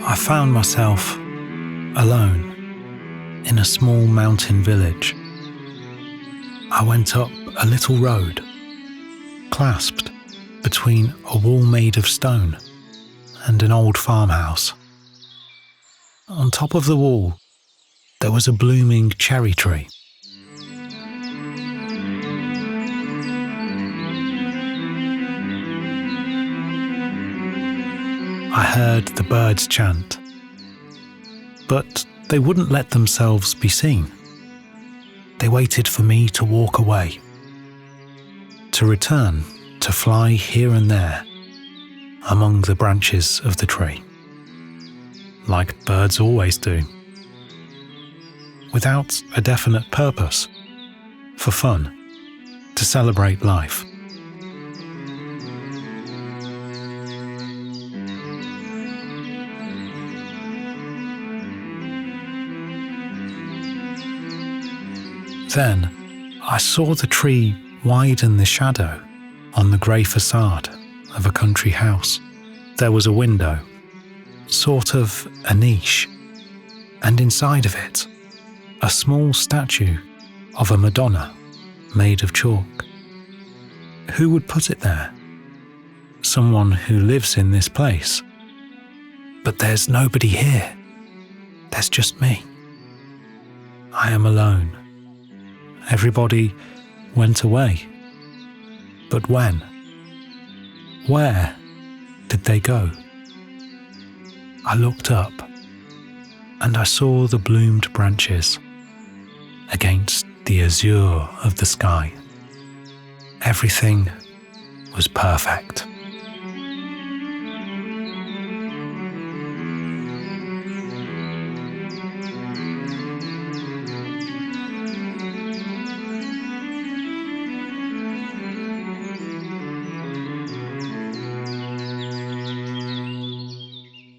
I found myself alone in a small mountain village. I went up a little road, clasped between a wall made of stone and an old farmhouse. On top of the wall, there was a blooming cherry tree. I heard the birds chant, but they wouldn't let themselves be seen. They waited for me to walk away, to return to fly here and there among the branches of the tree, like birds always do, without a definite purpose, for fun, to celebrate life. Then I saw the tree widen the shadow on the grey facade of a country house. There was a window, sort of a niche, and inside of it, a small statue of a Madonna made of chalk. Who would put it there? Someone who lives in this place. But there's nobody here. There's just me. I am alone. Everybody went away. But when? Where did they go? I looked up, and I saw the bloomed branches against the azure of the sky. Everything was perfect.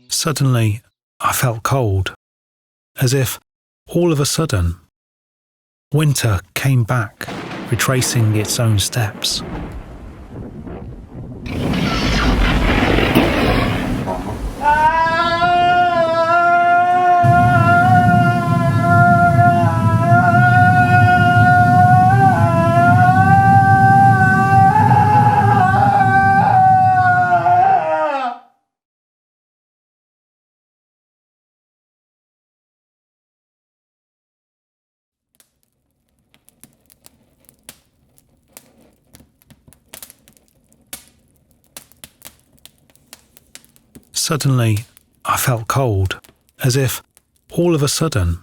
Suddenly, I felt cold, as if, all of a sudden, winter came back, retracing its own steps. Suddenly, I felt cold, as if, all of a sudden,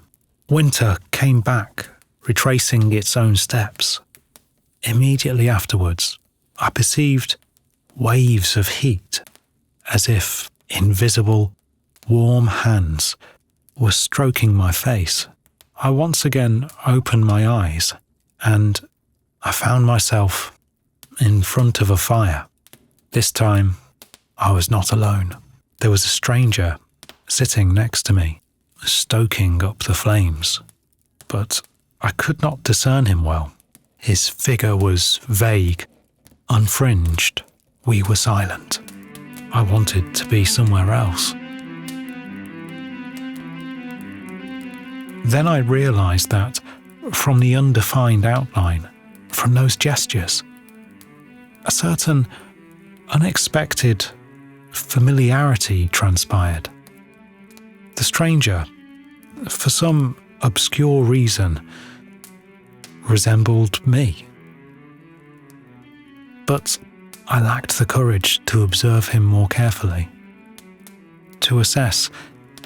winter came back, retracing its own steps. Immediately afterwards, I perceived waves of heat, as if invisible, warm hands were stroking my face. I once again opened my eyes, and I found myself in front of a fire. This time, I was not alone. There was a stranger sitting next to me, stoking up the flames, but I could not discern him well. His figure was vague, unfringed. We were silent. I wanted to be somewhere else. Then I realized that, from the undefined outline, from those gestures, a certain unexpected familiarity transpired. The stranger, for some obscure reason, resembled me. But I lacked the courage to observe him more carefully, to assess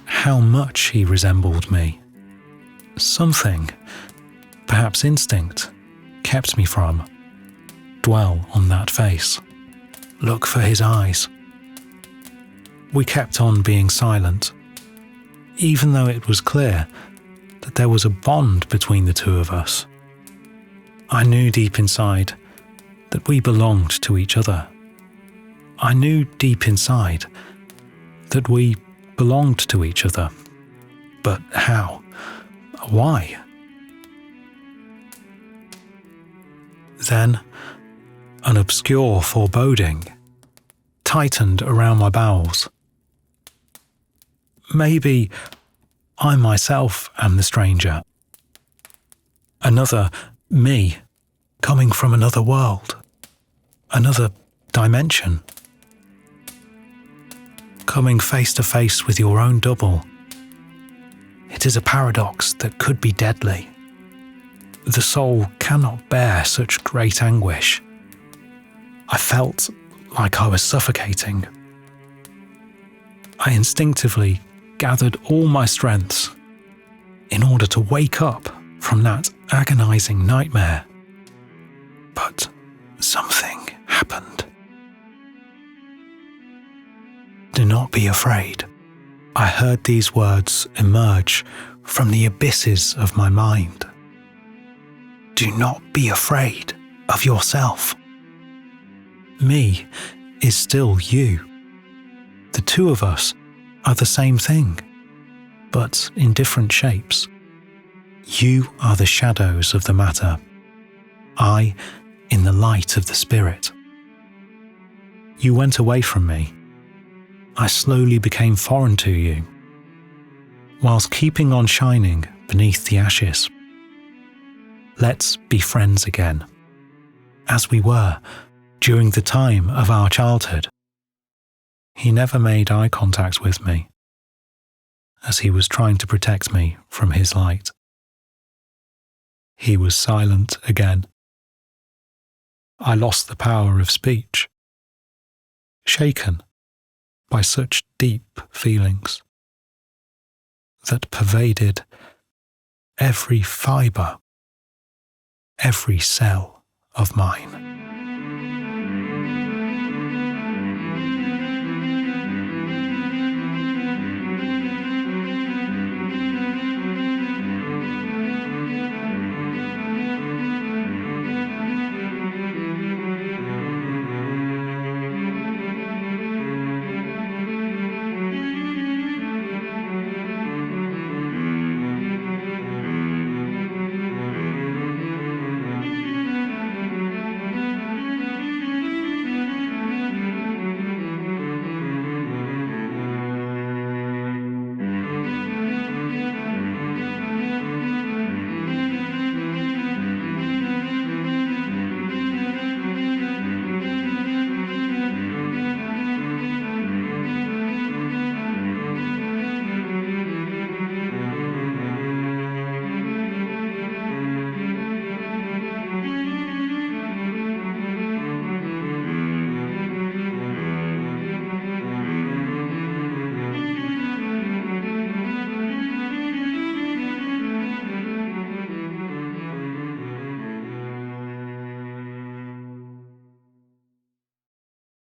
how much he resembled me. Something, perhaps instinct, kept me from. Dwell on that face. Look for his eyes. We kept on being silent, even though it was clear that there was a bond between the two of us. I knew deep inside that we belonged to each other. I knew deep inside that we belonged to each other. But how? Why? Then, an obscure foreboding tightened around my bowels. maybe I myself am the stranger. Another me coming from another world, another dimension. Coming face to face with your own double. It is a paradox that could be deadly. The soul cannot bear such great anguish. I felt like I was suffocating. I instinctively gathered all my strengths in order to wake up from that agonizing nightmare. But something happened. Do not be afraid. I heard these words emerge from the abysses of my mind. Do not be afraid of yourself. Me is still you. The two of us are the same thing, but in different shapes. You are the shadows of the matter. I in the light of the spirit. You went away from me. I slowly became foreign to you, whilst keeping on shining beneath the ashes. Let's be friends again, as we were during the time of our childhood. He never made eye contact with me, as he was trying to protect me from his light. He was silent again. I lost the power of speech, shaken by such deep feelings that pervaded every fibre, every cell of mine.